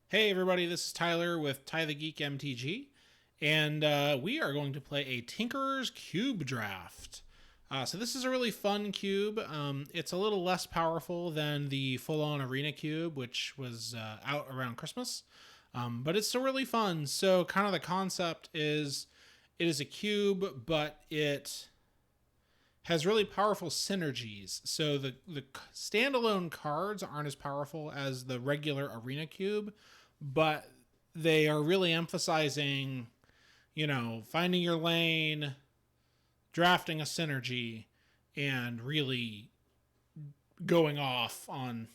Hey everybody, this is Tyler with Ty the Geek MTG, and we are going to play a Tinkerer's Cube draft. So this is a really fun cube. It's a little less powerful than the full-on Arena cube, which was out around Christmas, but it's still really fun. So kind of the concept is, it is a cube, but it has really powerful synergies. So the standalone cards aren't as powerful as the regular Arena cube, but they are really emphasizing, finding your lane, drafting a synergy, and really going off on,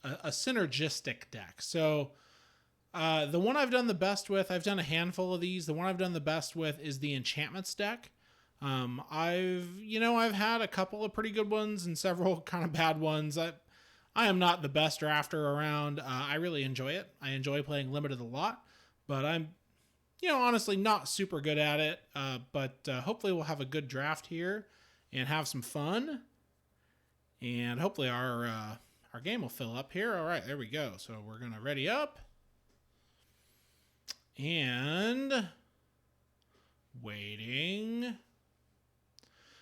a synergistic deck. So the one I've done the best with, I've done a handful of these. The one I've done the best with is the Enchantments deck. I've had a couple of pretty good ones and several kind of bad ones. I am not the best drafter around. I really enjoy it. I enjoy playing limited a lot, but I'm, honestly not super good at it. But hopefully we'll have a good draft here and have some fun, and hopefully our game will fill up here. All right, there we go. So we're gonna ready up and waiting.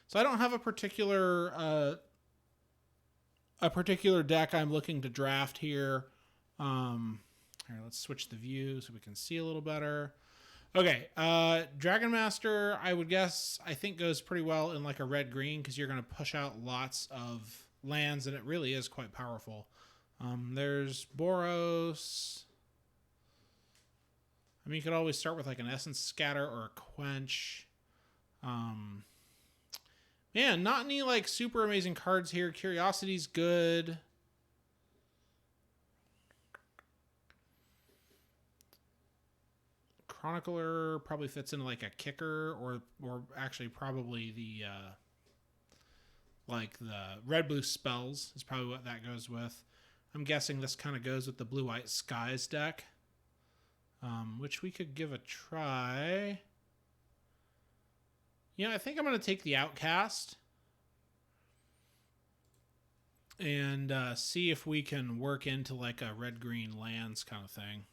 So I don't have a particular deck I'm looking to draft here. Here, let's switch the view so we can see a little better. Okay, Dragon Master, I think goes pretty well in like a red-green because you're going to push out lots of lands, and it really is quite powerful. There's Boros. I mean, you could always start with like an Essence Scatter or a Quench. Man, not any like super amazing cards here. Curiosity's good. Chronicler probably fits into like a kicker, or actually probably the like the red-blue spells is probably what that goes with. I'm guessing this kind of goes with the blue-white skies deck, which we could give a try. I think I'm going to take the Outcast and see if we can work into like a red-green lands kind of thing.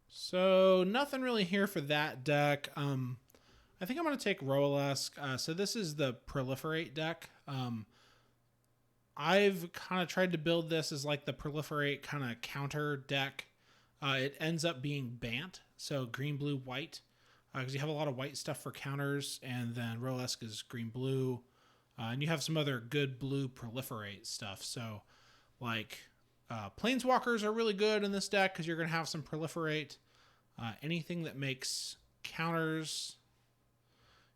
So nothing really here for that deck. I think I'm going to take Rolesk. So this is the Proliferate deck. I've kind of tried to build this as like the Proliferate kind of counter deck. It ends up being Bant, so green, blue, white, because you have a lot of white stuff for counters, and then Rolesk is green, blue, and you have some other good blue Proliferate stuff. So like Planeswalkers are really good in this deck because you're going to have some Proliferate. Anything that makes counters,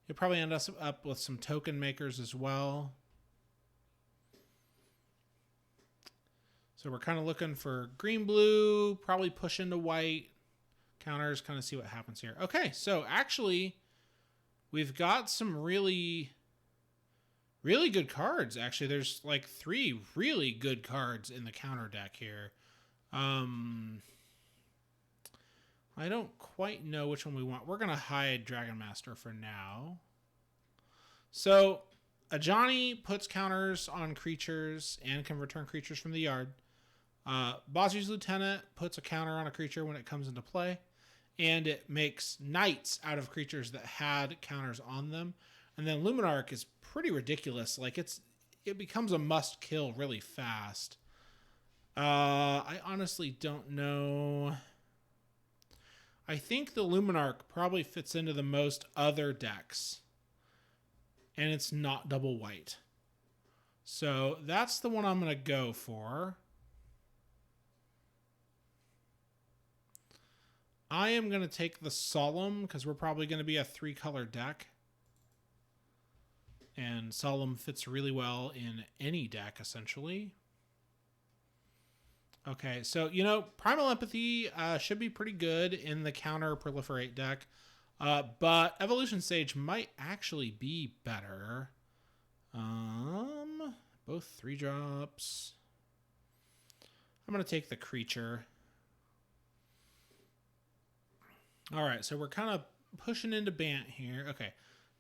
you'll probably end up with some token makers as well. So we're kind of looking for green, blue, probably push into white, counters, kind of see what happens here. Okay, so actually, we've got some really, really good cards. Actually, there's like 3 really good cards in the counter deck here. I don't quite know which one we want. We're going to hide Dragon Master for now. So, Ajani puts counters on creatures and can return creatures from the yard. Bossy's Lieutenant puts a counter on a creature when it comes into play, and it makes knights out of creatures that had counters on them. And then Luminarch is pretty ridiculous. Like it becomes a must kill really fast. I honestly don't know. I think the Luminarch probably fits into the most other decks, and it's not double white. So that's the one I'm going to go for. I am going to take the Solemn because we're probably going to be a 3-color deck. And Solemn fits really well in any deck, essentially. Okay, so, Primal Empathy should be pretty good in the counter Proliferate deck. But Evolution Sage might actually be better. Both 3-drops. I'm going to take the creature. All right, so we're kind of pushing into Bant here. Okay,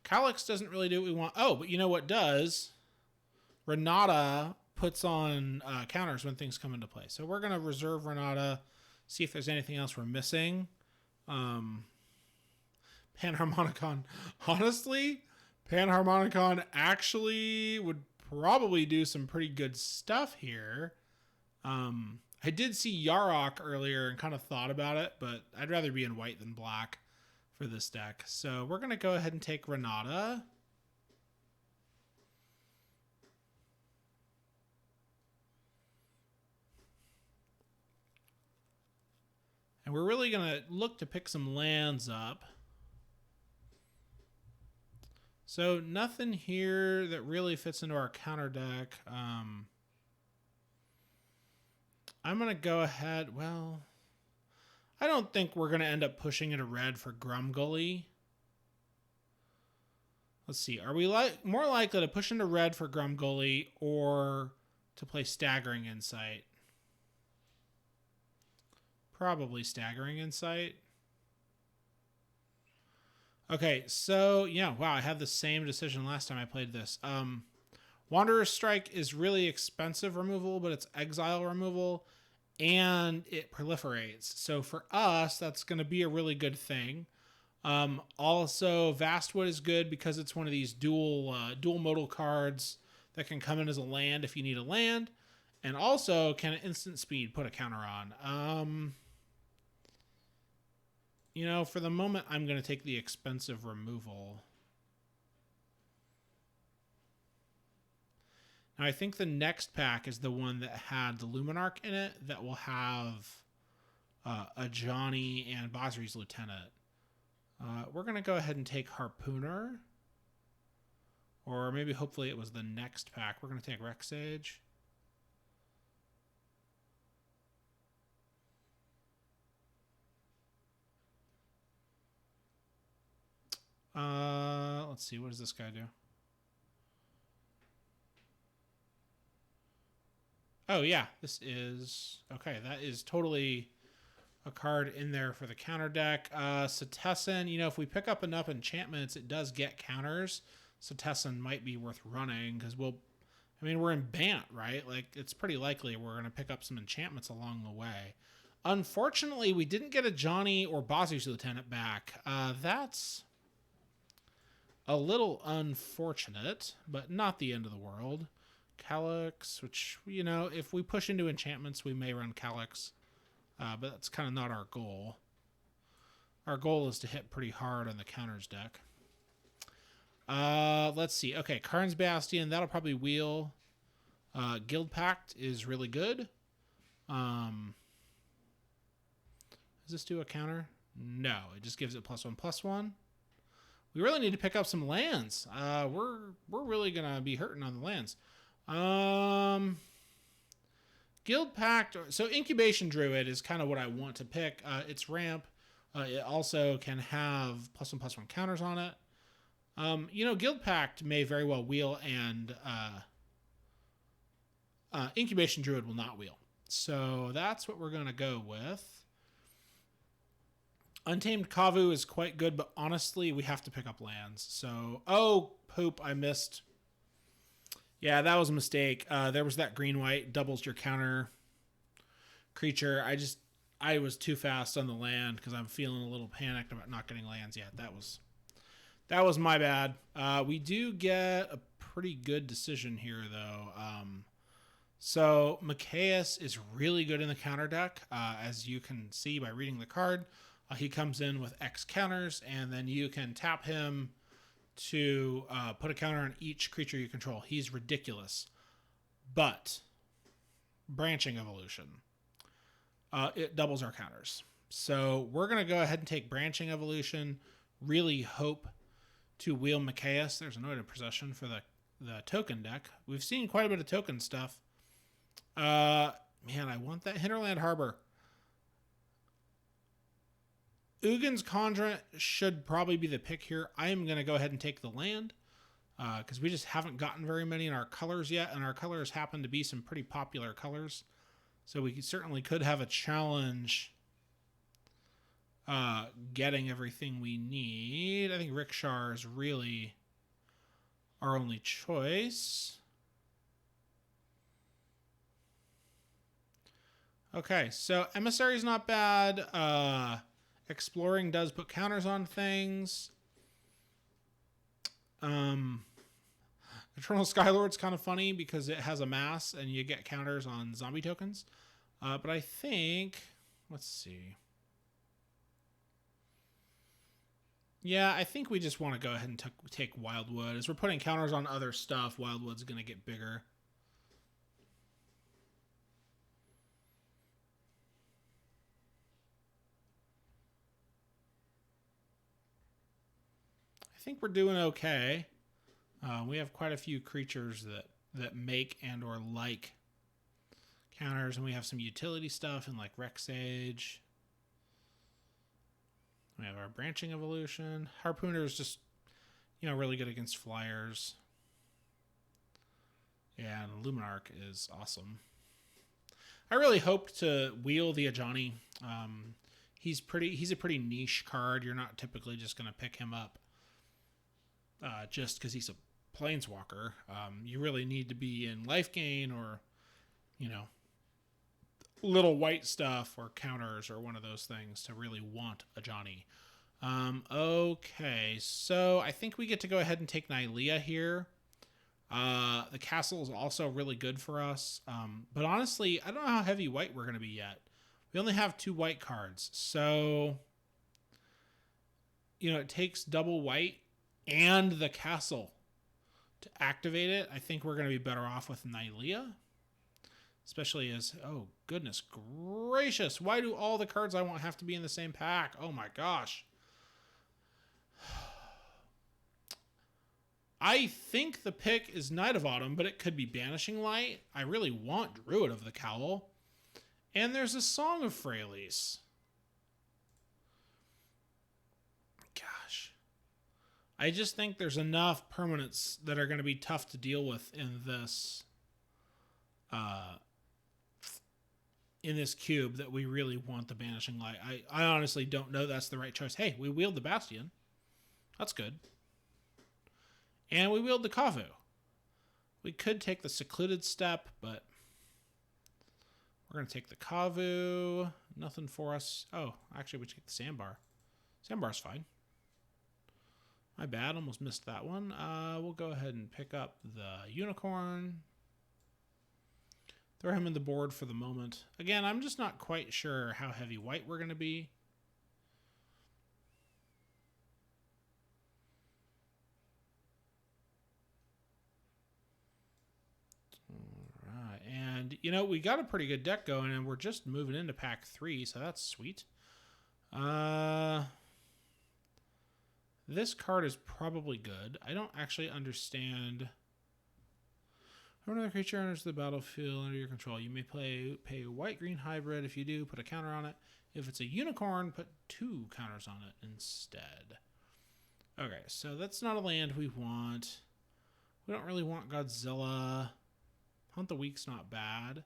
Calyx doesn't really do what we want. Oh, but you know what does? Renata puts on counters when things come into play. So we're going to reserve Renata, see if there's anything else we're missing. Panharmonicon. Honestly, Panharmonicon actually would probably do some pretty good stuff here. I did see Yarok earlier and kind of thought about it, but I'd rather be in white than black for this deck. So we're going to go ahead and take Renata. And we're really going to look to pick some lands up. So nothing here that really fits into our counter deck. I'm going to go ahead. Well, I don't think we're going to end up pushing into red for Grumgully. Let's see. Are we more likely to push into red for Grumgully or to play Staggering Insight? Probably Staggering Insight. Okay, so yeah, wow, I had the same decision last time I played this. Wanderer's Strike is really expensive removal, but it's exile removal, and it proliferates. So for us, that's going to be a really good thing. Also, Vastwood is good because it's one of these dual modal cards that can come in as a land if you need a land, and also can instant speed put a counter on. You know, for the moment, I'm going to take the expensive removal. Now, I think the next pack is the one that had the Luminarch in it that will have a Johnny and Basri's Lieutenant. We're going to go ahead and take Harpooner. Or maybe, hopefully, it was the next pack. We're going to take Rexage. Let's see. What does this guy do? Oh, yeah. This is... Okay, that is totally a card in there for the counter deck. Setessan, you know, if we pick up enough enchantments, it does get counters. Setessan might be worth running because we're in Bant, right? Like, it's pretty likely we're going to pick up some enchantments along the way. Unfortunately, we didn't get a Johnny or Basri's Lieutenant back. That's a little unfortunate, but not the end of the world. Calyx, which, you know, if we push into enchantments, we may run Calyx. But that's kind of not our goal. Our goal is to hit pretty hard on the counters deck. Let's see. Okay, Karn's Bastion, that'll probably wheel. Guild Pact is really good. Does this do a counter? No, it just gives it +1/+1. We really need to pick up some lands. We're really gonna be hurting on the lands. Guild Pact. So Incubation Druid is kind of what I want to pick. It's ramp. It also can have +1/+1 counters on it. You know, Guild Pact may very well wheel, and Incubation Druid will not wheel. So that's what we're gonna go with. Untamed Kavu is quite good, but honestly, we have to pick up lands. So, oh, poop, I missed. Yeah, that was a mistake. There was that green-white, doubles your counter creature. I was too fast on the land because I'm feeling a little panicked about not getting lands yet. That was my bad. We do get a pretty good decision here, though. So, Mikaeus is really good in the counter deck, as you can see by reading the card. He comes in with X counters, and then you can tap him to put a counter on each creature you control. He's ridiculous. But Branching Evolution, it doubles our counters. So we're going to go ahead and take Branching Evolution, really hope to wheel Mikaeus. There's Anointed Procession for the token deck. We've seen quite a bit of token stuff. Man, I want that Hinterland Harbor. Ugin's Conjurant should probably be the pick here. I am going to go ahead and take the land because we just haven't gotten very many in our colors yet, and our colors happen to be some pretty popular colors. So we certainly could have a challenge getting everything we need. I think Rickshaw is really our only choice. Okay, so Emissary's not bad. Exploring does put counters on things. Eternal Skylord's kind of funny because it has a mass and you get counters on zombie tokens. But I think, let's see. Yeah, I think we just want to go ahead and take Wildwood. As we're putting counters on other stuff, Wildwood's going to get bigger. I think we're doing okay. We have quite a few creatures that make and or like counters, and we have some utility stuff in like Rexage. We have our branching evolution. Harpooner is just, really good against flyers. Yeah, and Luminarch is awesome. I really hope to wheel the Ajani. He's a pretty niche card. You're not typically just going to pick him up just because he's a planeswalker. You really need to be in life gain or, little white stuff or counters or one of those things to really want a Johnny. Okay, so I think we get to go ahead and take Nylea here. The castle is also really good for us. But honestly, I don't know how heavy white we're going to be yet. We only have 2 white cards. So, it takes double white and the castle to activate it. I think we're going to be better off with Nylea. Especially as, oh, goodness gracious. Why do all the cards I want have to be in the same pack? Oh, my gosh. I think the pick is Knight of Autumn, but it could be Banishing Light. I really want Druid of the Cowl. And there's a Song of Freyalise. Gosh. I just think there's enough permanents that are going to be tough to deal with in this cube that we really want the Banishing Light. I honestly don't know that's the right choice. Hey, we wield the Bastion. That's good. And we wield the Kavu. We could take the Secluded Step, but we're going to take the Kavu. Nothing for us. Oh, actually, we take the Sandbar. Sandbar's fine. My bad, almost missed that one. We'll go ahead and pick up the Unicorn. Throw him in the board for the moment. Again, I'm just not quite sure how heavy white we're going to be. Alright, and we got a pretty good deck going, and we're just moving into pack 3, so that's sweet. This card is probably good. I don't actually understand. When another creature enters the battlefield under your control, you may pay a white-green hybrid. If you do, put a counter on it. If it's a unicorn, put 2 counters on it instead. Okay, so that's not a land we want. We don't really want Godzilla. Hunt the Weak's not bad.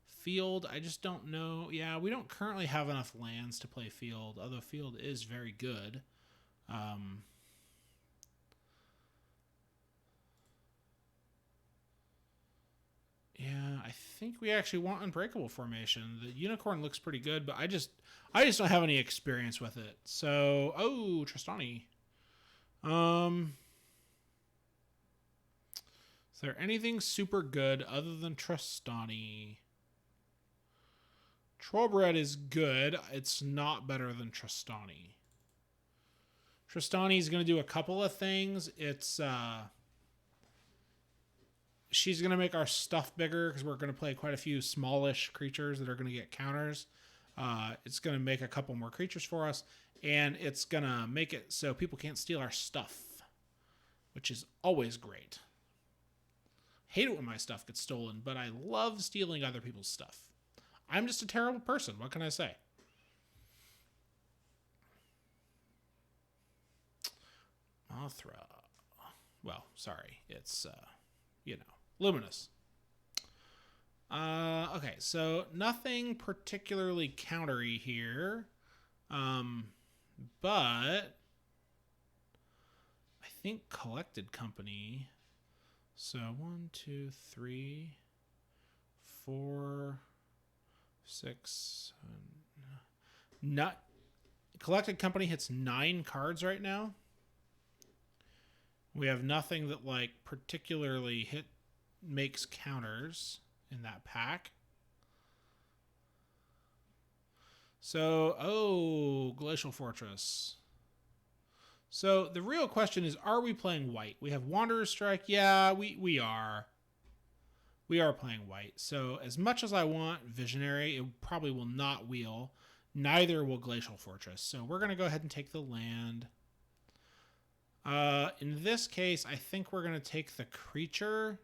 Field, I just don't know. Yeah, we don't currently have enough lands to play Field, although Field is very good. Yeah, I think we actually want Unbreakable Formation. The Unicorn looks pretty good, but I just don't have any experience with it. So, oh, Tristani. Is there anything super good other than Tristani? Trollbred is good. It's not better than Tristani. Tristani is going to do a couple of things. She's going to make our stuff bigger because we're going to play quite a few smallish creatures that are going to get counters. It's going to make a couple more creatures for us, and it's going to make it so people can't steal our stuff, which is always great. Hate it when my stuff gets stolen, but I love stealing other people's stuff. I'm just a terrible person. What can I say? Mothra. Well, sorry. It's, Luminous. Okay, so nothing particularly countery here. But I think Collected Company. So 1, 2, 3, 4, 6, 7. Not collected company hits 9 cards right now. We have nothing that like particularly makes counters in that pack. So, Glacial Fortress. So the real question is, are we playing white? We have Wanderer's Strike. Yeah, we are. We are playing white. So as much as I want Visionary, it probably will not wheel. Neither will Glacial Fortress. So we're going to go ahead and take the land. In this case, I think we're going to take the creature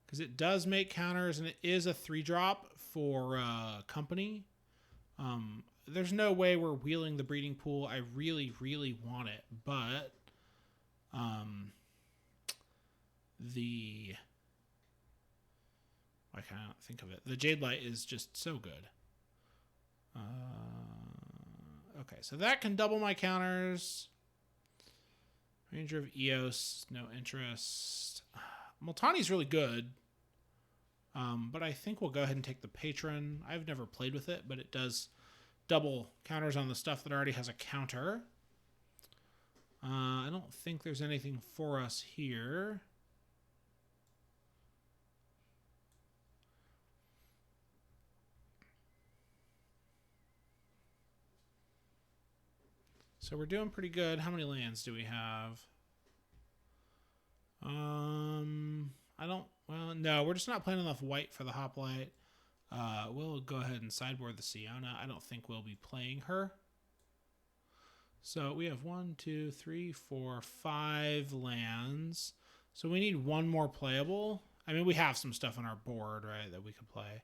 because it does make counters and it is a 3-drop for company. There's no way we're wheeling the breeding pool. I really, really want it, but I can't think of it. The Jade Light is just so good. Okay, so that can double my counters. Ranger of Eos, no interest. Multani's really good. But I think we'll go ahead and take the Patron. I've never played with it, but it does double counters on the stuff that already has a counter. I don't think there's anything for us here. So we're doing pretty good. How many lands do we have? No, we're just not playing enough white for the Hoplite. We'll go ahead and sideboard the Siona. I don't think we'll be playing her. So we have 1, 2, 3, 4, 5 lands. So we need one more playable. I mean, we have some stuff on our board, right, that we could play.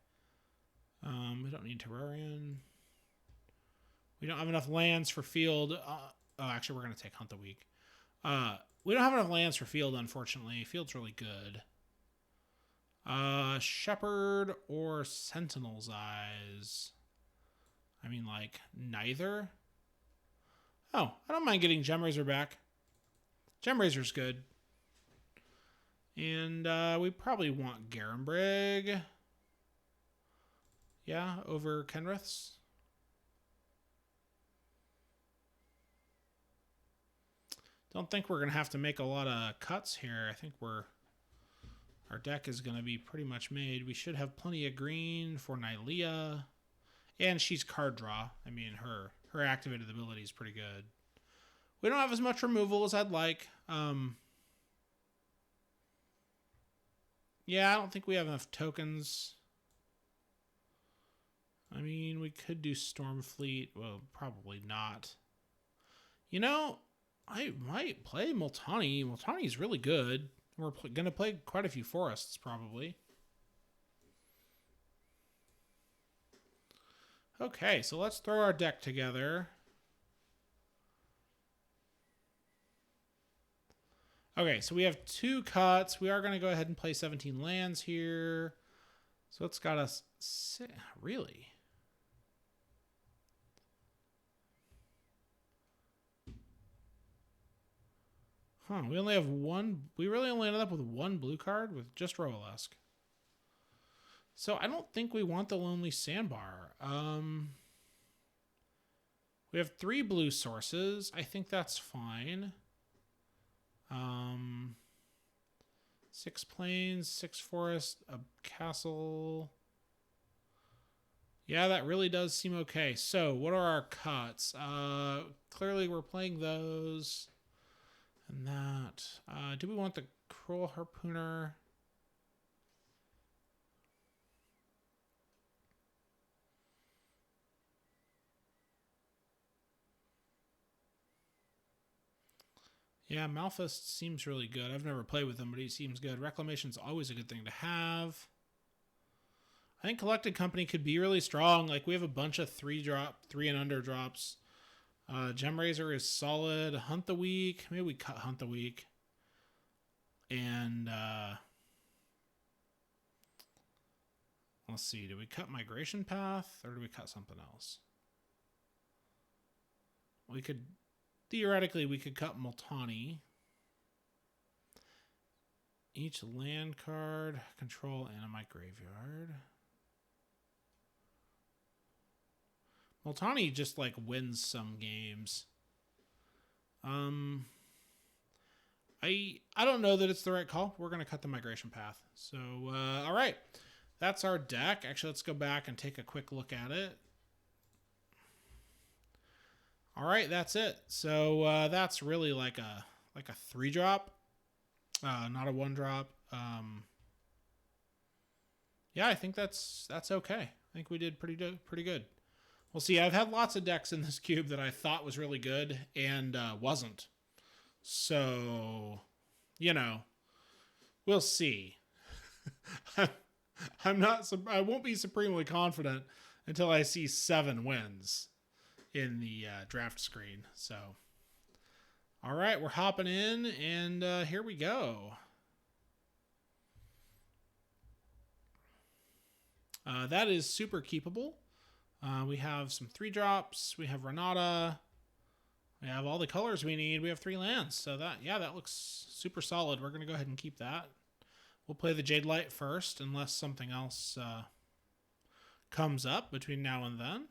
We don't need Terrarian. We don't have enough lands for field. Actually, we're going to take Hunt the Week. We don't have enough lands for field, unfortunately. Field's really good. Shepherd or Sentinel's Eyes? I mean, like, neither. Oh, I don't mind getting Gemrazor back. Gemrazor's good. And we probably want Garenbrig. Yeah, over Kenrith's. Don't think we're going to have to make a lot of cuts here. I think our deck is going to be pretty much made. We should have plenty of green for Nylea. And she's card draw. I mean, her activated ability is pretty good. We don't have as much removal as I'd like. Yeah, I don't think we have enough tokens. I mean, we could do Stormfleet. Well, probably not. You know, I might play Multani. Multani's really good. We're going to play quite a few forests, probably. Okay, so let's throw our deck together. Okay, so we have 2 cuts. We are going to go ahead and play 17 lands here. So it's got us... Really? Huh, we only have one... We really only ended up with 1 blue card with just Roalask. So I don't think we want the Lonely Sandbar. We have 3 blue sources. I think that's fine. 6 plains, 6 forests, a castle. Yeah, that really does seem okay. So what are our cuts? Clearly we're playing those. And that. Do we want the Cruel Harpooner? Yeah, Malphus seems really good. I've never played with him, but he seems good. Reclamation's always a good thing to have. I think Collected Company could be really strong. Like, we have a bunch of 3 and under drops. Gemrazor is solid. Hunt the Week. Maybe we cut Hunt the Week. And, let's see. Do we cut Migration Path, or do we cut something else? We could... Theoretically, we could cut Multani. Each land card, control Animite Graveyard. Multani just like wins some games. I don't know that it's the right call. We're gonna cut the migration path. So all right, that's our deck. Actually, let's go back and take a quick look at it. All right, that's it. So that's really like a 3-drop, not a 1-drop. Yeah, I think that's okay. I think we did pretty good. We'll see. I've had lots of decks in this cube that I thought was really good and wasn't. So, you know, we'll see. I won't be supremely confident until I see 7 wins in the draft screen. So, all right, we're hopping in, and here we go. That is super keepable. We have some 3-drops. We have Renata. We have all the colors we need. We have 3 lands. So that looks super solid. We're going to go ahead and keep that. We'll play the Jade Light first, unless something else comes up between now and then.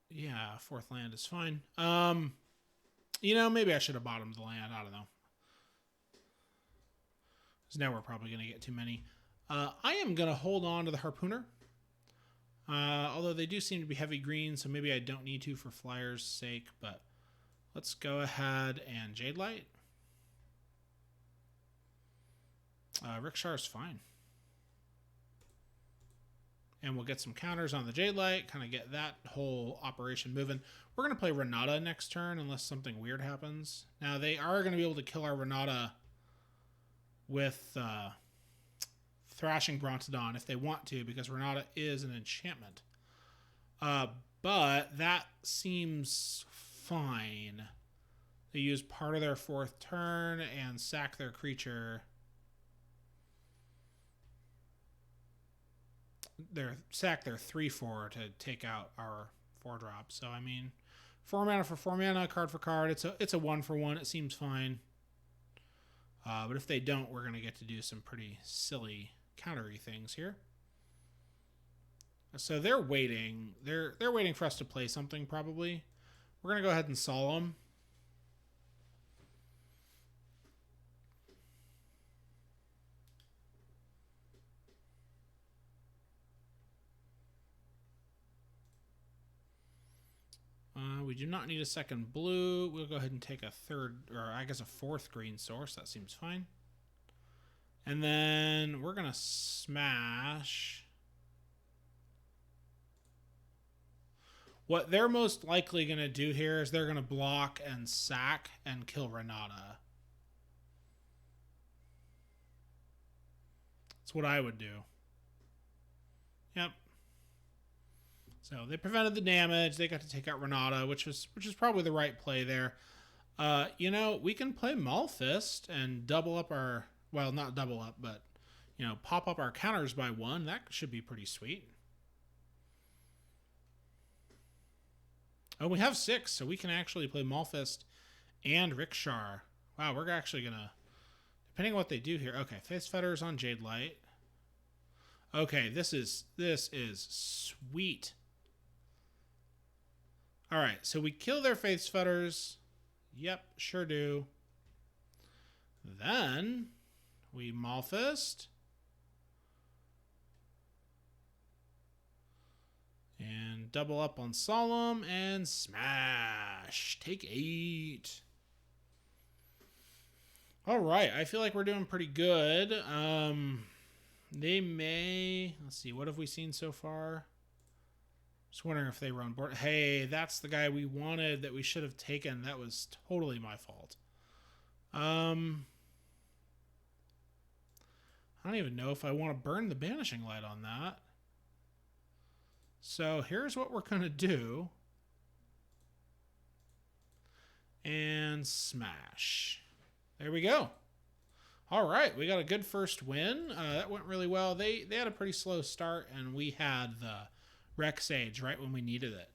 Yeah, 4th land is fine. Maybe I should have bottomed the land. I don't know. Because now we're probably going to get too many. I am going to hold on to the Harpooner. Although they do seem to be heavy green, so maybe I don't need to for Flyers' sake. But let's go ahead and Jade Light. Rickshaw is fine. And we'll get some counters on the Jade Light, kind of get that whole operation moving. We're going to play Renata next turn unless something weird happens. Now, they are going to be able to kill our Renata with Thrashing Brontodon if they want to, because Renata is an enchantment. But that seems fine. They use part of their 4th turn and sack their creature. Sack their 3/4 to take out our 4-drop. So I mean, 4 mana for 4 mana, card for card. It's a 1-for-1. It seems fine. But if they don't, we're gonna get to do some pretty silly countery things here. So they're waiting. They're waiting for us to play something probably. We're gonna go ahead and Solemn. We do not need a second blue. We'll go ahead and take a 3rd, or I guess a 4th green source. That seems fine. And then we're going to smash. What they're most likely going to do here is they're going to block and sack and kill Renata. That's what I would do. Yep. So they prevented the damage. They got to take out Renata, which is probably the right play there. We can play Malfist and double up our, well, not double up, but pop up our counters by 1. That should be pretty sweet. Oh, we have 6, so we can actually play Malfist and Rickshaw. Wow, we're actually gonna, depending on what they do here. Okay, Face Fetters on Jade Light. Okay, this is sweet. All right, so we kill their Faith's Fetters. Yep, sure do. Then we Malfist. And double up on Solemn and smash. Take 8. All right, I feel like we're doing pretty good. They may, let's see, what have we seen so far? Just wondering if they were on board. Hey, that's the guy we wanted that we should have taken. That was totally my fault. I don't even know if I want to burn the Banishing Light on that. So here's what we're going to do. And smash. There we go. All right, we got a good first win. That went really well. They had a pretty slow start, and we had the Rec Sage right when we needed it.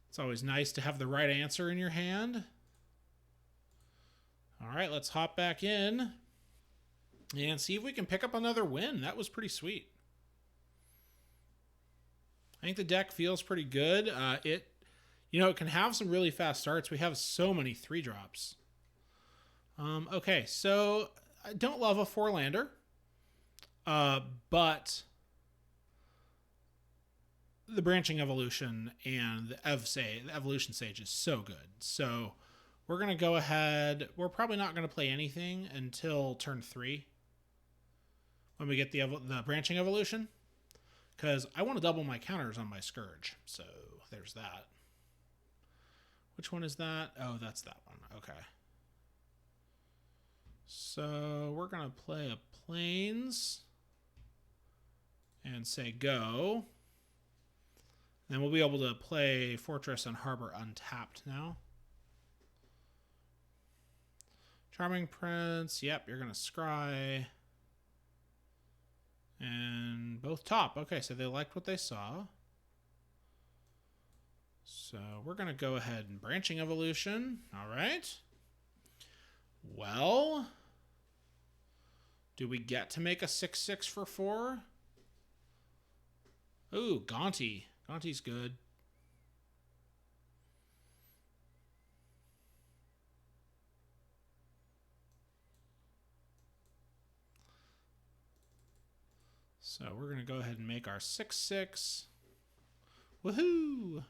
It's always nice to have the right answer in your hand. All right, let's hop back in and see if we can pick up another win. That was pretty sweet. I think the deck feels pretty good. It can have some really fast starts. We have so many 3-drops. Okay, so I don't love a 4-lander, but the Branching Evolution and the Evolution Sage is so good. So we're going to go ahead. We're probably not going to play anything until turn 3 when we get the Branching Evolution, because I want to double my counters on my Scourge. So there's that. Which one is that? Oh, that's that one. Okay. So we're going to play a Plains and say go. Then we'll be able to play Fortress and Harbor untapped now. Charming Prince. Yep, you're going to scry. And both top. Okay, so they liked what they saw. So we're going to go ahead and Branching Evolution. All right. Well, do we get to make a 6/6 for 4? Ooh, Gaunty. Gaunty's good. So we're going to go ahead and make our 6/6. Woohoo!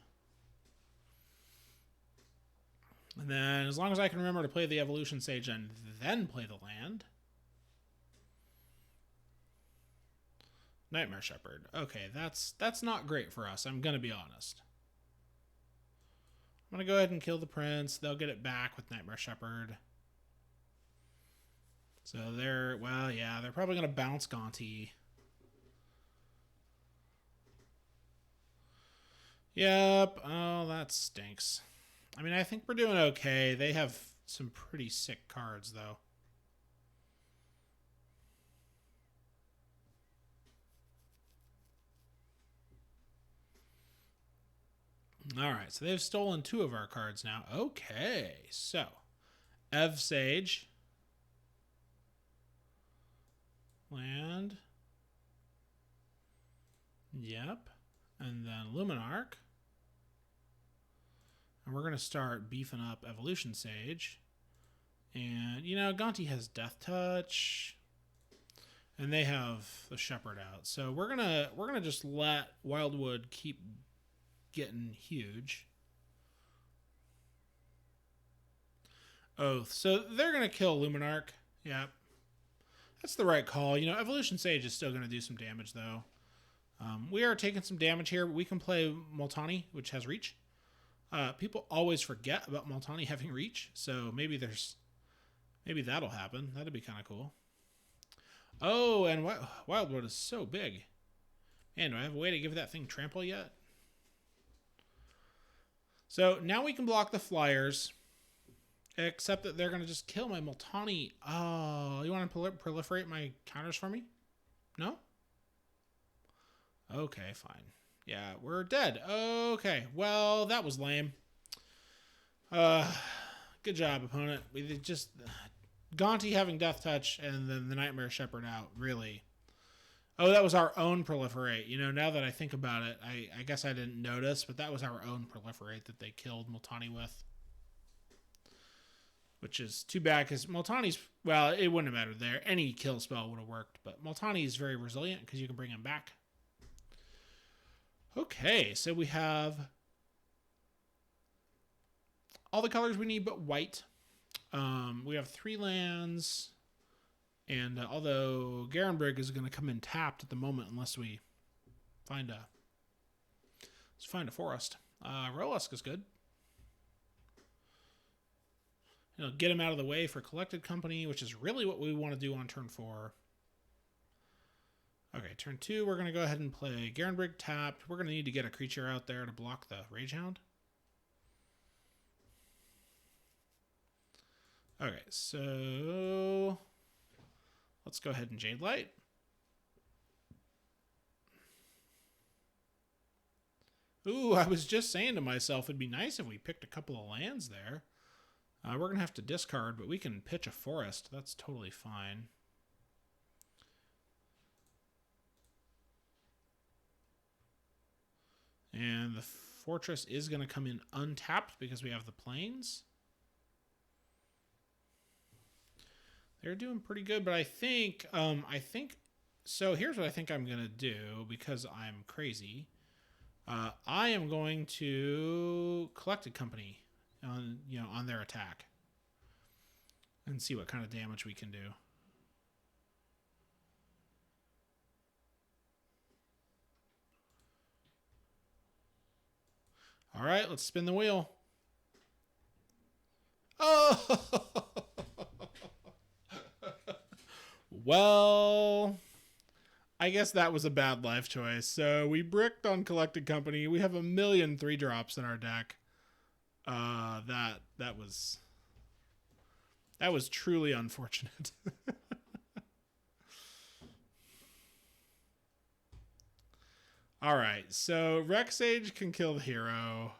And then as long as I can remember to play the Evolution Sage and then play the land. Nightmare Shepherd. Okay, that's not great for us. I'm going to be honest. I'm going to go ahead and kill the Prince. They'll get it back with Nightmare Shepherd. So they're probably going to bounce Gaunty. Yep. Oh, that stinks. I mean, I think we're doing okay. They have some pretty sick cards, though. All right, so they've stolen 2 of our cards now. Okay, so Ev Sage. Land. Yep. And then Luminarch. And we're going to start beefing up Evolution Sage. And, Gaunty has Death Touch. And they have the Shepherd out. So we're gonna just let Wildwood keep getting huge. Oath. So they're going to kill Luminarch. Yep. That's the right call. Evolution Sage is still going to do some damage, though. We are taking some damage here, but we can play Multani, which has reach. People always forget about Multani having reach, so maybe that'll happen. That'd be kind of cool. Oh, and Wildwood is so big. Man, do I have a way to give that thing trample yet? So now we can block the flyers, except that they're going to just kill my Multani. Oh, you want to proliferate my counters for me? No? Okay, fine. Yeah, we're dead. Okay, well, that was lame. Good job, opponent. We just... Gaunty having Death Touch and then the Nightmare Shepherd out, really. Oh, that was our own proliferate. Now that I think about it, I guess I didn't notice, but that was our own proliferate that they killed Multani with. Which is too bad, because Multani's... Well, it wouldn't have mattered there. Any kill spell would have worked, but Multani is very resilient because you can bring him back. Okay, so we have all the colors we need but white. We have 3 lands, and although Garenbrig is going to come in tapped at the moment unless we find a forest. Rolosk is good. Get him out of the way for Collected Company, which is really what we want to do on turn 4. Okay, turn 2, we're going to go ahead and play Garenbrig tapped. We're going to need to get a creature out there to block the Ragehound. Okay, so let's go ahead and Jade Light. Ooh, I was just saying to myself, it'd be nice if we picked a couple of lands there. We're going to have to discard, but we can pitch a forest. That's totally fine. And the fortress is going to come in untapped because we have the plains. They're doing pretty good, but I think so. Here's what I think I'm gonna do because I'm crazy. I am going to collect a company on their attack and see what kind of damage we can do. All right, let's spin the wheel. Oh, well, I guess that was a bad life choice. So we bricked on collected company. We have a million 3-drops in our deck. That was truly unfortunate. All right, so Rex Age can kill the hero.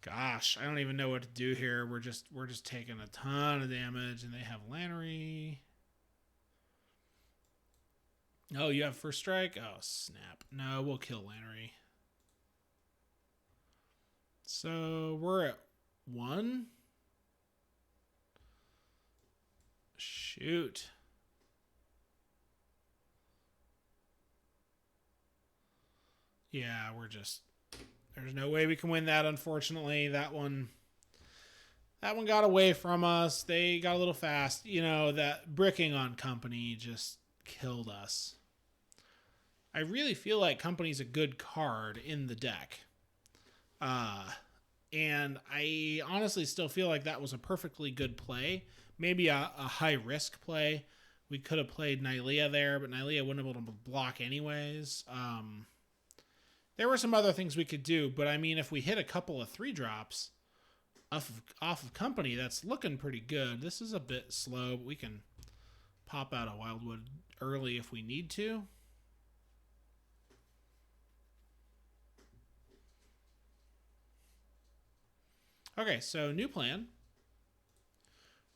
Gosh, I don't even know what to do here. We're just taking a ton of damage, and they have Lannery. Oh, you have first strike? Oh, snap. No, we'll kill Lannery. So we're at 1. Shoot. Yeah, there's no way we can win that, unfortunately. That one got away from us. They got a little fast. That bricking on company just killed us. I really feel like company's a good card in the deck. And I honestly still feel like that was a perfectly good play. Maybe a high risk play. We could have played Nylea there, but Nylea wouldn't have been able to block anyways. There were some other things we could do, but I mean, if we hit a couple of 3-drops off of company, that's looking pretty good. This is a bit slow, but we can pop out a Wildwood early if we need to. Okay, so new plan.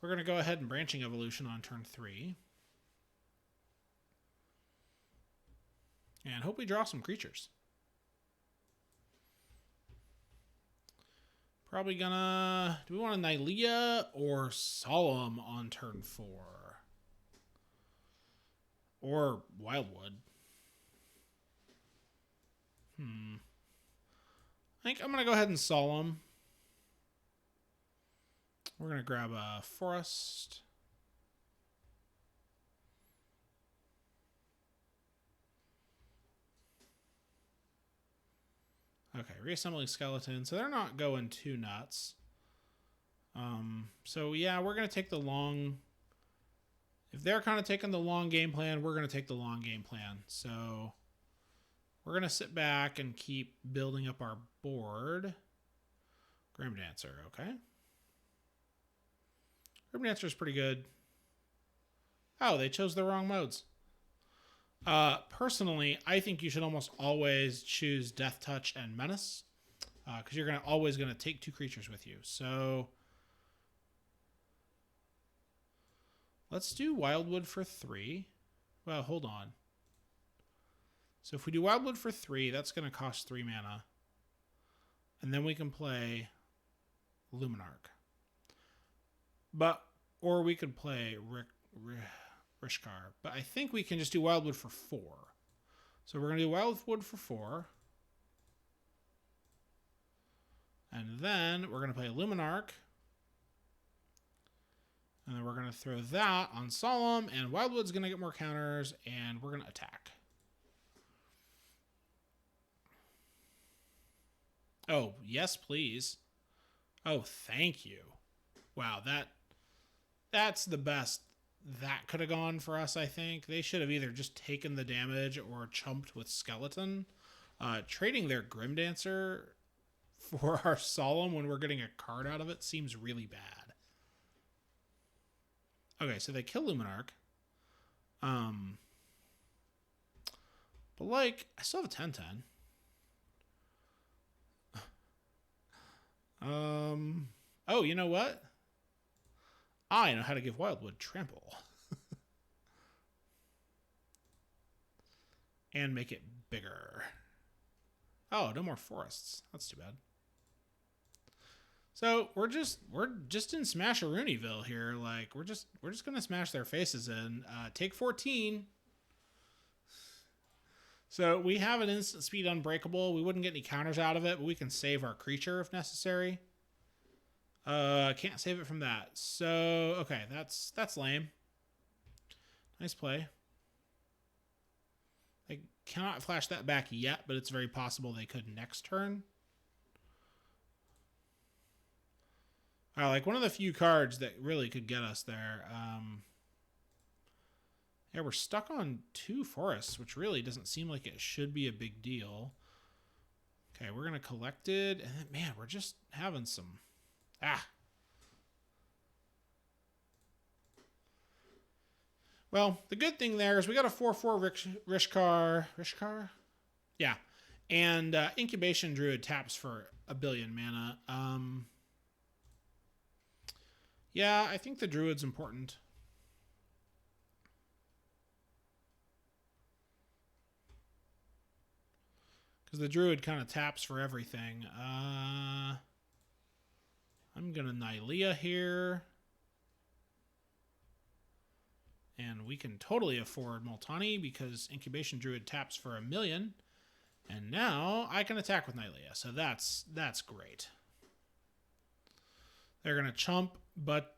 We're going to go ahead and Branching Evolution on turn 3. And hope we draw some creatures. Probably gonna... Do we want a Nylea or Solemn on turn 4? Or Wildwood? I think I'm going to go ahead and Solemn. We're going to grab a Forest. Okay, reassembling skeleton. So they're not going too nuts. So yeah, we're going to take the long... If they're kind of taking the long game plan, we're going to take the long game plan. So we're going to sit back and keep building up our board. Grim Dancer, okay. Grim Dancer is pretty good. Oh, they chose the wrong modes. Personally, I think you should almost always choose Death Touch and Menace, because you're always going to take 2 creatures with you. So let's do Wildwood for 3. Well, hold on. So if we do Wildwood for 3, that's going to cost 3 mana. And then we can play Luminarch. Or we could play Rishkar. But I think we can just do Wildwood for 4. So we're going to do Wildwood for 4. And then we're going to play Luminarch. And then we're going to throw that on Solemn. And Wildwood's going to get more counters. And we're going to attack. Oh, yes, please. Oh, thank you. Wow, that's the best that could have gone for us, I think. They should have either just taken the damage or chumped with Skeleton. Trading their Grim Dancer for our Solemn when we're getting a card out of it seems really bad. Okay, so they kill Luminarch. But I still have a 10/10. Oh, you know what? I know how to give Wildwood trample. and make it bigger. Oh, no more forests. That's too bad. So we're just in Smasheroonyville here. Like we're just gonna smash their faces in. Take 14. So we have an instant speed unbreakable. We wouldn't get any counters out of it, but we can save our creature if necessary. Can't save it from that. So okay, that's lame. Nice play. I cannot flash that back yet, but it's very possible they could next turn. Like one of the few cards that really could get us there. Yeah, we're stuck on 2 forests, which really doesn't seem like it should be a big deal. Okay, we're going to collect it. And then, man, we're just having some... Well, the good thing there is we got a 4/4 Rishkar. Rishkar? Yeah. And Incubation Druid taps for 1 billion mana. Yeah, I think the Druid's important. Because the Druid kind of taps for everything. I'm going to Nylea here. And we can totally afford Multani because Incubation Druid taps for 1 million. And now I can attack with Nylea. So that's great. They're going to chump, but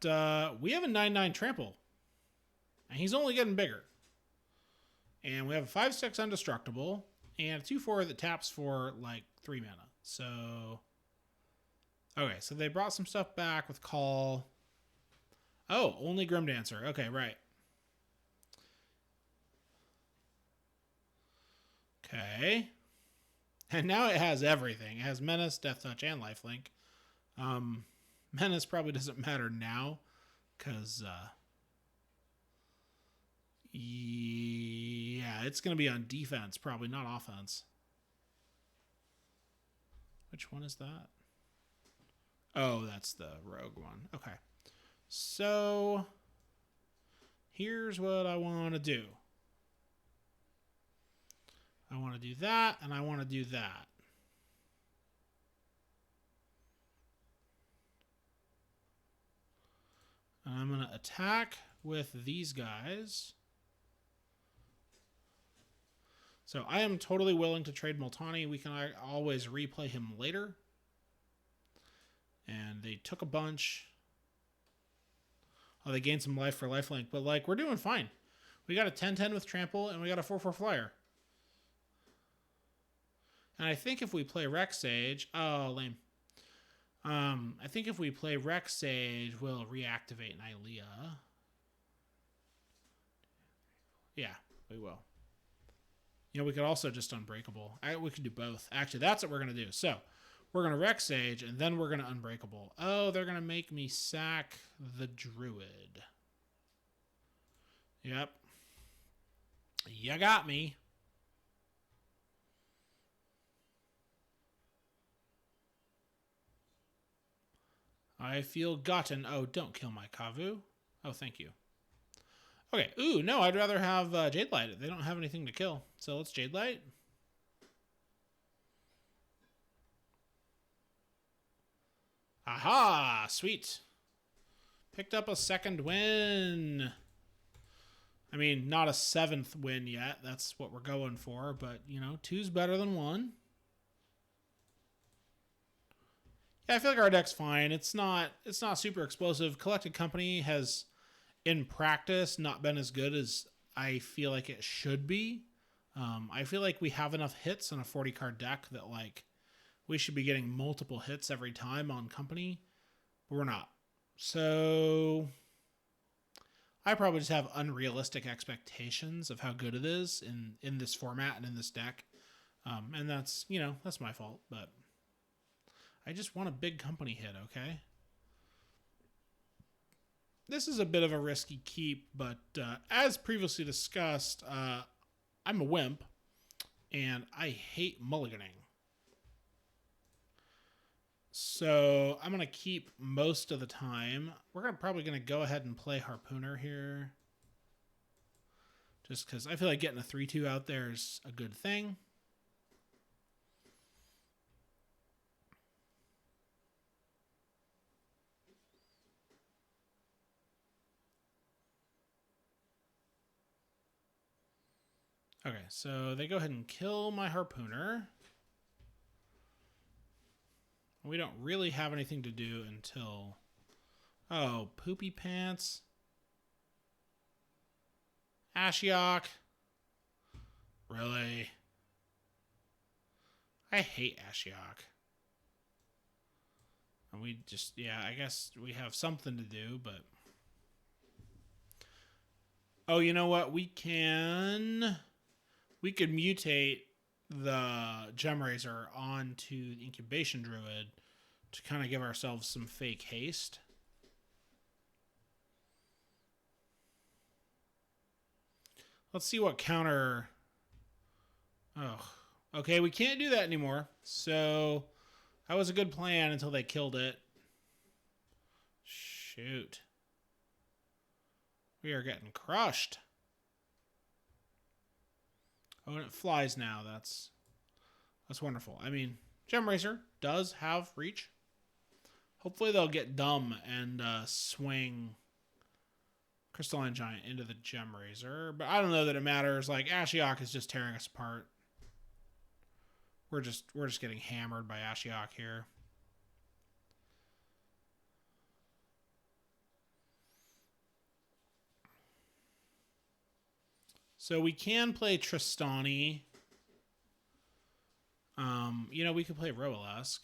we have a 9/9 trample. And he's only getting bigger. And we have a 5/6 undestructible and a 2/4 that taps for like 3 mana. So okay, so they brought some stuff back with Call. Oh, only Grimdancer. Okay, right. Okay. And now it has everything. It has Menace, Death Touch, and Lifelink. Menace probably doesn't matter now, because, yeah, it's going to be on defense, probably not offense. Which one is that? Oh, that's the rogue one. Okay. So, here's what I want to do. I want to do that, and I want to do that. And I'm going to attack with these guys. So I am totally willing to trade Multani. We can always replay him later. And they took a bunch. Oh, they gained some life for lifelink. But, like, we're doing fine. We got a 10/10 with Trample, and we got a 4/4 Flyer. And I think if we play Rex Sage... Oh, lame. I think if we play Rex Sage, we'll reactivate Nylea. Yeah, we will. You know, we could also just Unbreakable. We could do both. Actually, that's what we're going to do. So, we're going to Rex Sage, and then we're going to Unbreakable. Oh, they're going to make me sack the Druid. Yep. You got me. I feel gotten. Oh, don't kill my Kavu. Oh, thank you. Okay. Ooh, no, I'd rather have Jade Light. They don't have anything to kill. So let's Jade Light. Aha! Sweet. Picked up a 2nd win. I mean, not a 7th win yet. That's what we're going for. But, you know, 2's better than 1. Yeah, I feel like our deck's fine. It's not super explosive. Collected Company has, in practice, not been as good as I feel like it should be. I feel like we have enough hits on a 40-card deck that, like, we should be getting multiple hits every time on Company, but we're not. So I probably just have unrealistic expectations of how good it is in this format and in this deck. And that's, you know, that's my fault, but I just want a big Company hit, okay? This is a bit of a risky keep, but as previously discussed, I'm a wimp, and I hate mulliganing. So I'm going to keep most of the time. We're probably going to go ahead and play Harpooner here. Just because I feel like getting a 3-2 out there is a good thing. Okay, so they go ahead and kill my harpooner. We don't really have anything to do until... Oh, poopy pants. Ashiok. Really? I hate Ashiok. And we just, yeah, I guess we have something to do, but... Oh, you know what? We could mutate the Gemraiser onto the Incubation Druid to kind of give ourselves some fake haste. Let's see what counter... Oh, okay, we can't do that anymore. So that was a good plan until they killed it. Shoot. We are getting crushed. Oh, and it flies now. That's wonderful. I mean, Gemraiser does have reach. Hopefully they'll get dumb and swing Crystalline Giant into the Gemraiser. But I don't know that it matters. Like, Ashiok is just tearing us apart. We're just getting hammered by Ashiok here. So we can play Tristani. You know, we could play Roalask.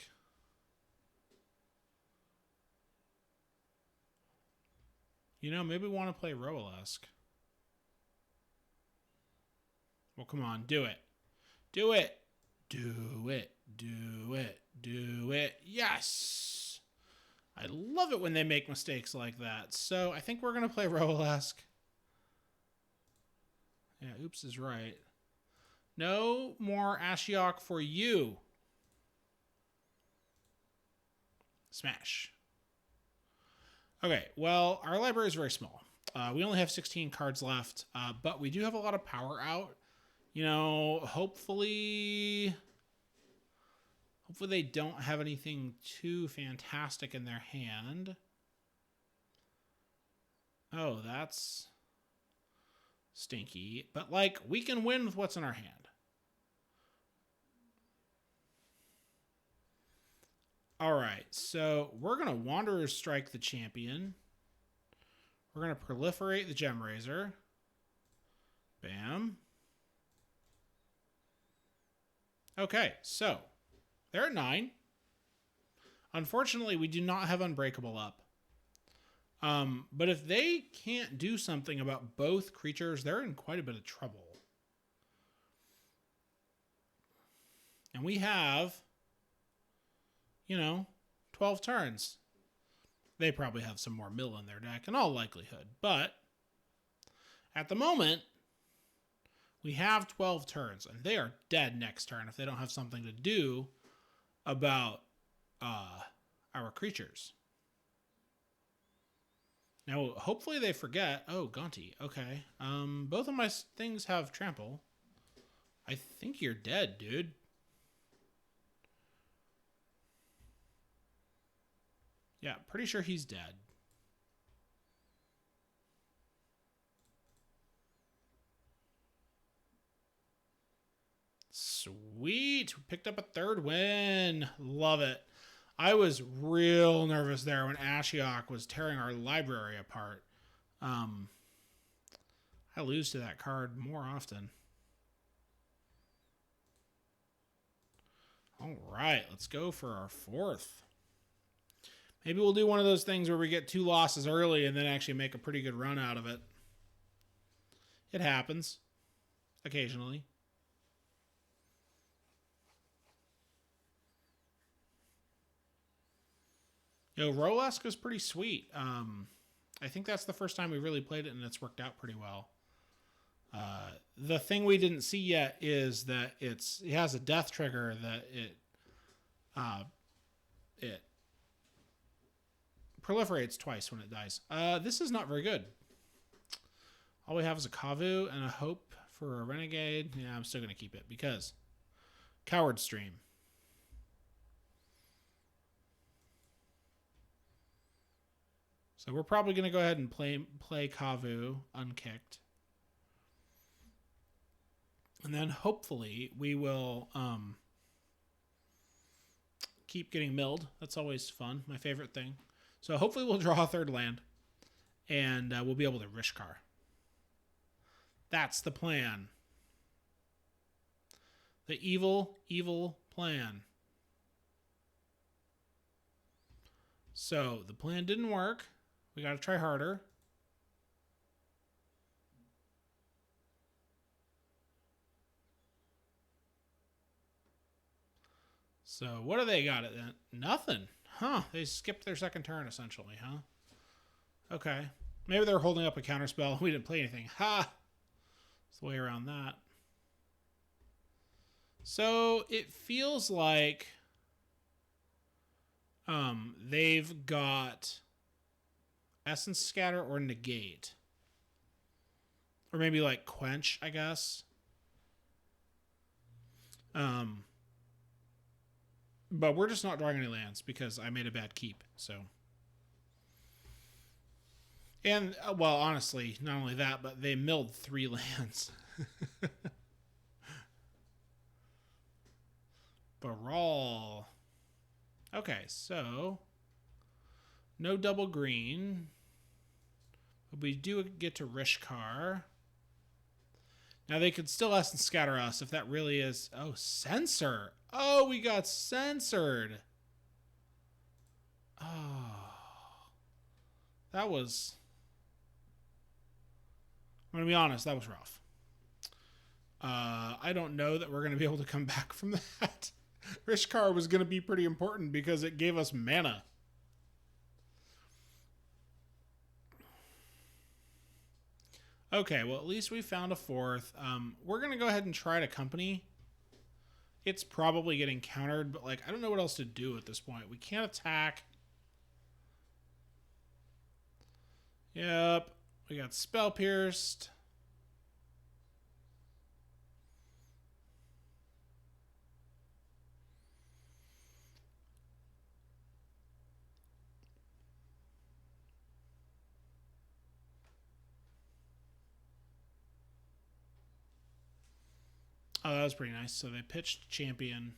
You know, maybe we want to play Roalask. Well, come on, do it. Do it. Do it. Do it. Do it. Yes! I love it when they make mistakes like that. So I think we're going to play Roalask. Yeah, oops is right. No more Ashiok for you. Smash. Okay, well, our library is very small. We only have 16 cards left, but we do have a lot of power out. You know, hopefully they don't have anything too fantastic in their hand. Oh, that's stinky. But, like, we can win with what's in our hand. All right, so we're going to Wanderer's Strike the champion. We're going to proliferate the Gemraiser. Bam. Okay, so they're at 9. Unfortunately, we do not have Unbreakable up. But if they can't do something about both creatures, they're in quite a bit of trouble. And we have, you know, 12 turns. They probably have some more mill in their deck in all likelihood. But at the moment, we have 12 turns, and they are dead next turn if they don't have something to do about our creatures. Now, hopefully they forget. Oh, Gonti. Okay. Both of my things have trample. I think you're dead, dude. Yeah, pretty sure he's dead. Sweet. We picked up a third win. Love it. I was real nervous there when Ashiok was tearing our library apart. I lose to that card more often. All right, let's go for our 4th. Maybe we'll do one of those things where we get 2 losses early and then actually make a pretty good run out of it. It happens. Occasionally. Yo, Roalask is pretty sweet. I think that's the first time we really played it, and it's worked out pretty well. The thing we didn't see yet is that it has a death trigger that it proliferates twice when it dies. This is not very good. All we have is a Kavu and a Hope for a Renegade. Yeah, I'm still going to keep it because Coward Stream. So we're probably going to go ahead and play Kavu unkicked. And then hopefully we will keep getting milled. That's always fun. My favorite thing. So hopefully we'll draw a third land. And we'll be able to Rishkar. That's the plan. The evil, evil plan. So the plan didn't work. We got to try harder. So what do they got it then? Nothing. Huh. They skipped their second turn essentially, huh? Okay. Maybe they're holding up a counterspell. We didn't play anything. Ha! It's the way around that. So it feels like they've got Essence Scatter or Negate. Or maybe like Quench, I guess. But we're just not drawing any lands because I made a bad keep, so. And, well, honestly, not only that, but they milled 3 lands. Baral. Okay, so no double green. But we do get to Rishkar. Now they could still Essence Scatter us if that really is... Oh, Censor. Oh, we got censored. Oh. That was... I'm going to be honest, that was rough. I don't know that we're going to be able to come back from that. Rishkar was going to be pretty important because it gave us mana. Okay, well, at least we found a 4th. We're going to go ahead and try to Company. It's probably getting countered, but, like, I don't know what else to do at this point. We can't attack. Yep. We got Spell Pierced. Oh, that was pretty nice. So they pitched Champion.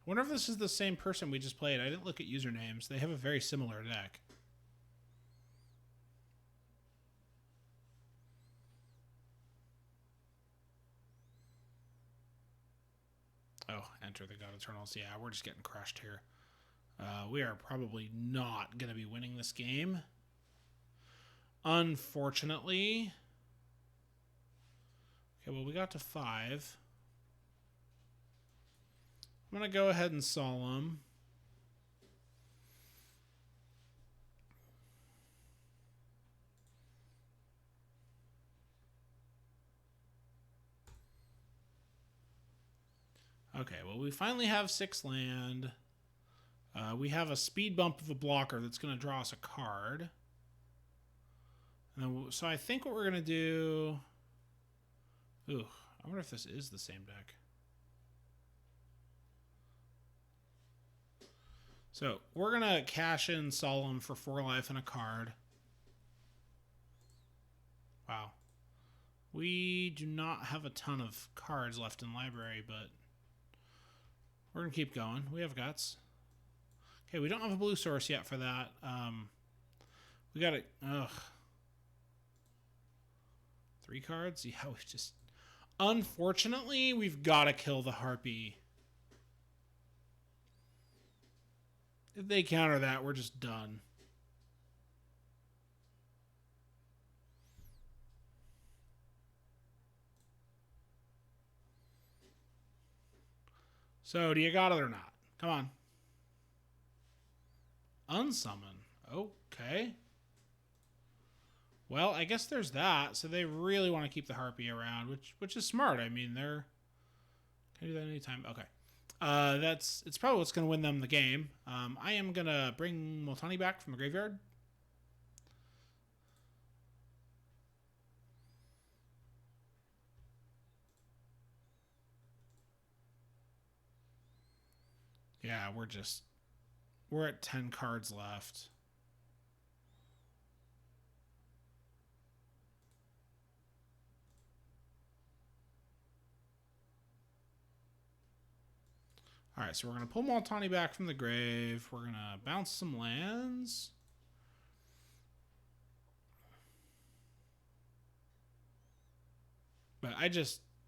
I wonder if this is the same person we just played. I didn't look at usernames. They have a very similar deck. Oh, enter the God Eternals. Yeah, we're just getting crushed here. We are probably not going to be winning this game. Unfortunately. Okay, well, we got to 5. I'm going to go ahead and Solemn. Okay, well, we finally have 6 land. We have a speed bump of a blocker that's going to draw us a card. And then, so I think what we're going to do... Ooh, I wonder if this is the same deck. So we're going to cash in Solemn for 4 life and a card. Wow. We do not have a ton of cards left in library, but we're going to keep going. We have guts. Okay, we don't have a blue source yet for that. We got it. Ugh. 3 cards? Yeah, we just... Unfortunately, we've got to kill the Harpy. If they counter that, we're just done. So, do you got it or not? Come on. Unsummon. Okay. Well, I guess there's that. So they really want to keep the Harpy around, which is smart. I mean, they're... Can I do that anytime? Okay. It's probably what's going to win them the game. I am going to bring Moltani back from the graveyard. Yeah, we're at 10 cards left. All right, so we're going to pull Moltani back from the grave. We're going to bounce some lands. But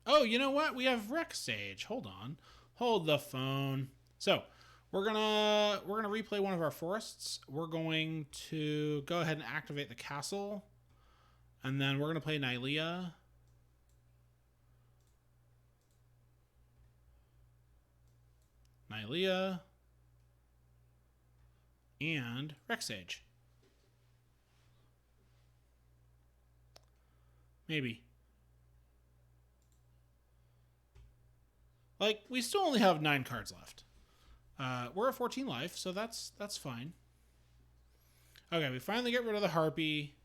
oh, you know what? We have Rex Sage. Hold on. Hold the phone. So, we're gonna replay one of our forests. We're going to go ahead and activate the castle. And then we're gonna play Nylea. And Rex Sage. Maybe. Like, we still only have 9 cards left. We're at 14 life, so that's fine. Okay, we finally get rid of the Harpy.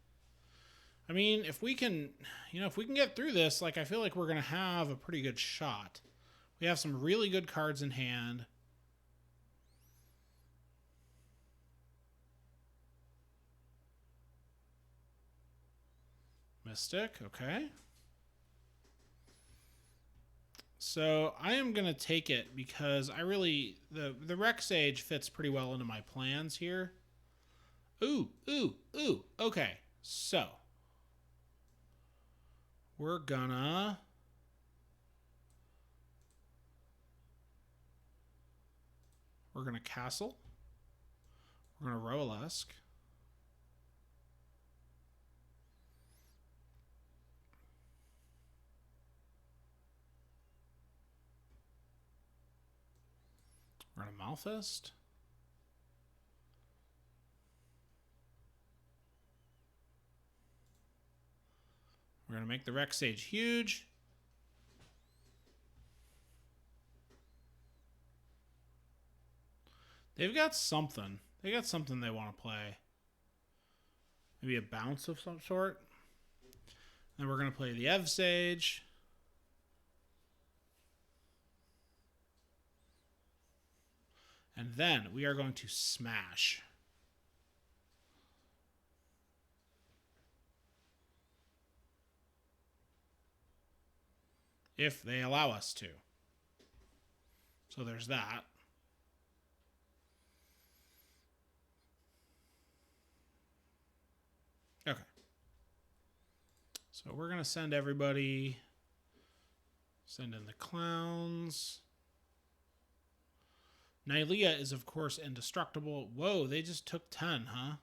I mean, if we can get through this, like, I feel like we're going to have a pretty good shot. We have some really good cards in hand. Mystic, okay. So I am going to take it because the Rex Sage fits pretty well into my plans here. Ooh. Okay, so we're gonna castle. We're gonna Roalask. We're gonna Malfest. We're going to make the Rex Sage huge. They've got something. They got something they want to play. Maybe a bounce of some sort. Then we're going to play the Ev Sage. And then we are going to smash. If they allow us to. So there's that. Okay. So we're going to send everybody. Send in the clowns. Nylea is, of course, indestructible. Whoa, they just took 10, huh?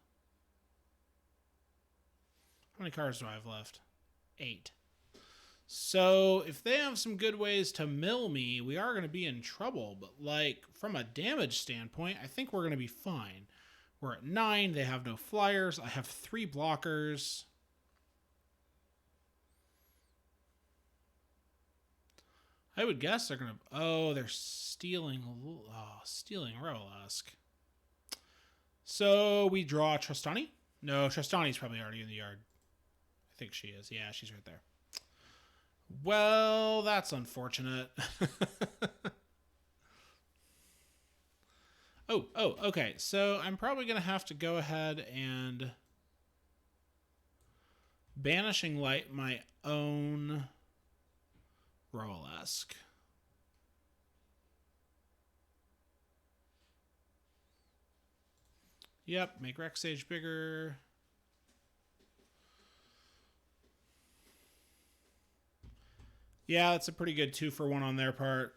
How many cards do I have left? 8. So if they have some good ways to mill me, we are going to be in trouble. But, like, from a damage standpoint, I think we're going to be fine. We're at 9. They have no flyers. I have 3 blockers. I would guess they're going to... Oh, they're stealing... Oh, stealing Roalask. So we draw Trostani? No, Trostani's probably already in the yard. I think she is. Yeah, she's right there. Well, that's unfortunate. Oh, okay. So I'm probably going to have to go ahead and Banishing Light my own Roalask. Yep, make Rex Sage bigger. Yeah, that's a pretty good 2-for-1 on their part.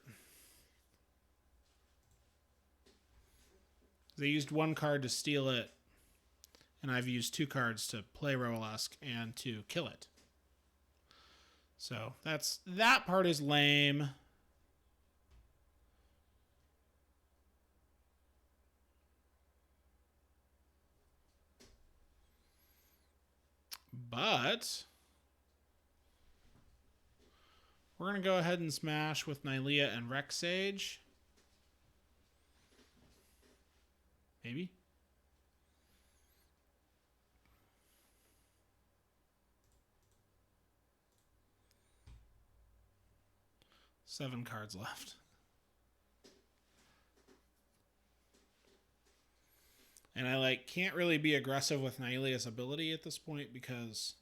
They used 1 card to steal it, and I've used 2 cards to play Roalask and to kill it. So that part is lame. But we're going to go ahead and smash with Nylea and Rex Sage. Maybe. Seven cards left. And I like can't really be aggressive with Nylea's ability at this point because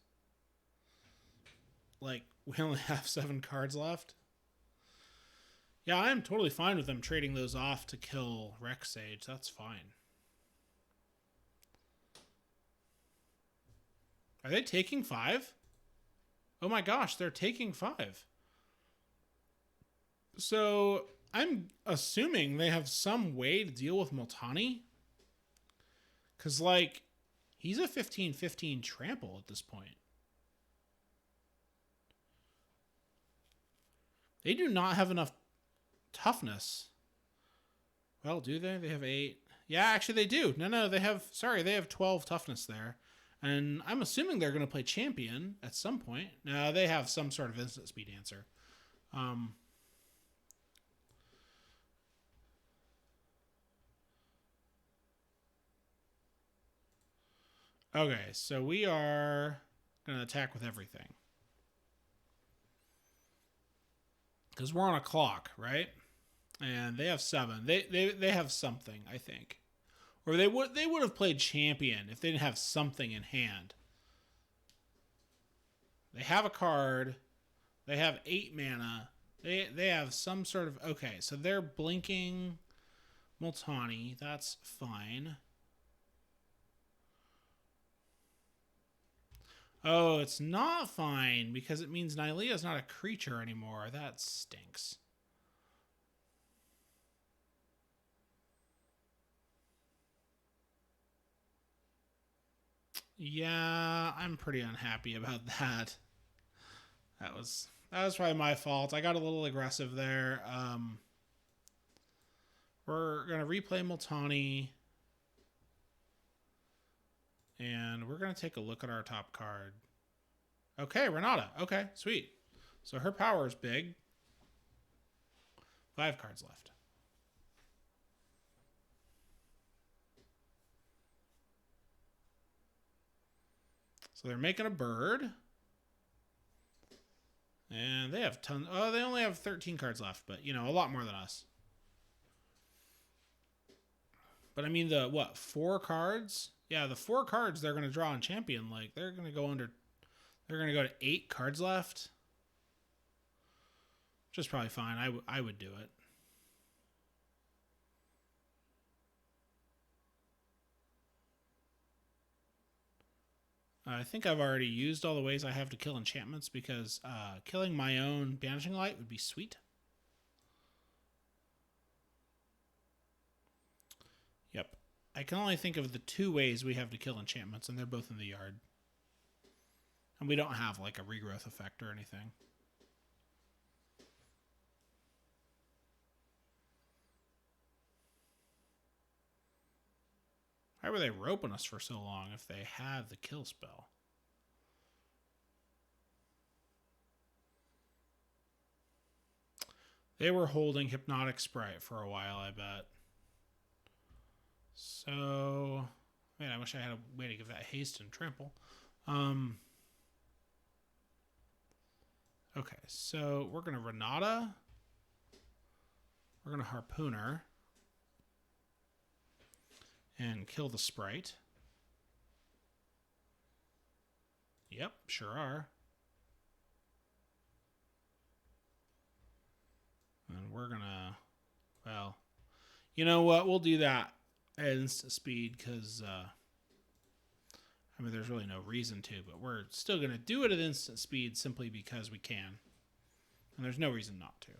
like we only have 7 cards left. Yeah, I'm totally fine with them trading those off to kill Rex Sage. That's fine. Are they taking 5? Oh my gosh, they're taking 5. So I'm assuming they have some way to deal with Multani. Because, like, he's a 15-15 trample at this point. They do not have enough toughness. Well, do they? They have 8. Yeah, actually they do. No, they have 12 toughness there. And I'm assuming they're going to play champion at some point. No, they have some sort of instant speed answer. Okay, so we are going to attack with everything. Because we're on a clock, right? And they have 7. They have something, I think. Or they would have played champion if they didn't have something in hand. They have a card. They have 8 mana. They have some sort of... Okay, so they're blinking Multani. That's fine. Oh, it's not fine because it means Nylea's not a creature anymore. That stinks. Yeah, I'm pretty unhappy about that. That was probably my fault. I got a little aggressive there. We're gonna replay Multani. And we're going to take a look at our top card. Okay, Renata. Okay, sweet. So her power is big. 5 cards left. So they're making a bird. And they have tons. Oh, they only have 13 cards left, but, you know, a lot more than us. But I mean, 4 cards? Yeah, the 4 cards they're going to draw on champion. Like, they're going to go under... They're going to go to 8 cards left. Which is probably fine. I would do it. I think I've already used all the ways I have to kill enchantments because killing my own Banishing Light would be sweet. Yep. I can only think of the 2 ways we have to kill enchantments, and they're both in the yard. And we don't have, like, a regrowth effect or anything. Why were they roping us for so long if they have the kill spell? They were holding Hypnotic Sprite for a while, I bet. So, man, I wish I had a way to give that haste and trample. Okay, so we're going to Renata. We're going to Harpooner. And kill the sprite. Yep, sure are. And we're going to... Well, you know what? We'll do that at instant speed because... I mean, there's really no reason to, but we're still going to do it at instant speed simply because we can. And there's no reason not to.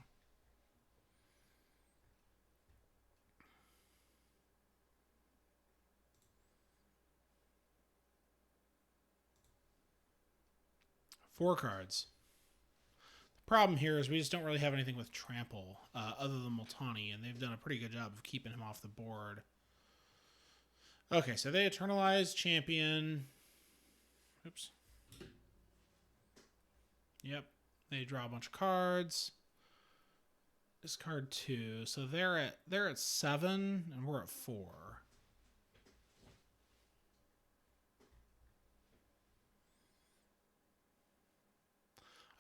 Four cards. The problem here is we just don't really have anything with Trample other than Multani, and they've done a pretty good job of keeping him off the board. Okay, so they Eternalize Champion. Oops. Yep. They draw a bunch of cards. Discard 2. So they're at 7 and we're at 4.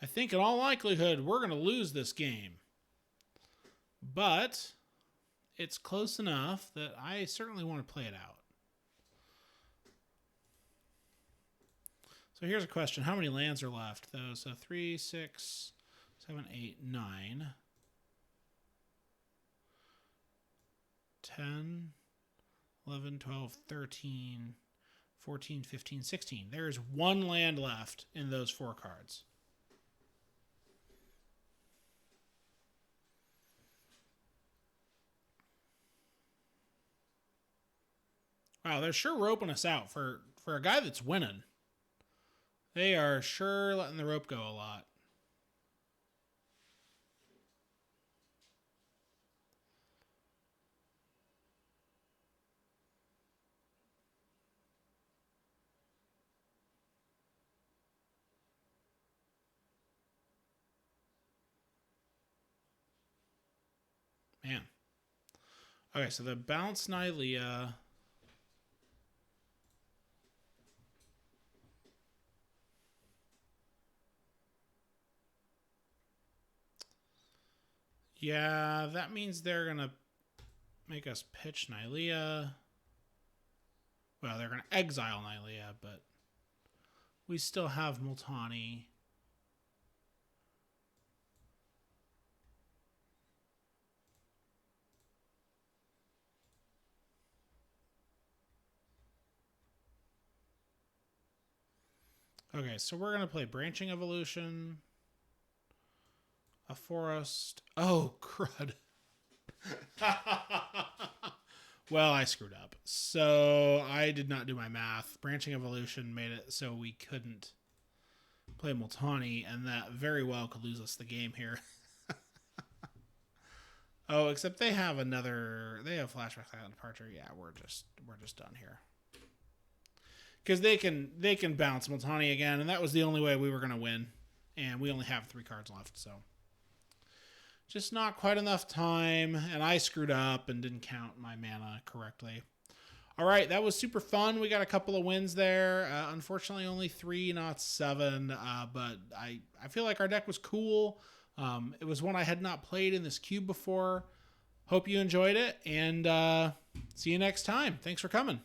I think in all likelihood, we're going to lose this game. But it's close enough that I certainly want to play it out. So here's a question. How many lands are left, though? So 3, 6, 7, 8, 9, 10, 11, 12, 13, 14, 15, 16. There's one land left in those 4 cards. Wow, they're sure roping us out for a guy that's winning. They are sure letting the rope go a lot. Man. Okay, so the bounce Nylea. Yeah, that means they're going to make us pitch Nylea. Well, they're going to exile Nylea, but we still have Multani. Okay, so we're going to play Branching Evolution. A forest. Oh, crud. Well, I screwed up. So I did not do my math. Branching Evolution made it so we couldn't play Multani, and that very well could lose us the game here. Oh, except they have another. They have Flashback Silent Departure. Yeah, we're just done here. Because they can bounce Multani again, and that was the only way we were going to win. And we only have 3 cards left, so just not quite enough time, and I screwed up and didn't count my mana correctly. All right, that was super fun. We got a couple of wins there. Unfortunately, only 3, not 7, but I feel like our deck was cool. It was one I had not played in this cube before. Hope you enjoyed it, and see you next time. Thanks for coming.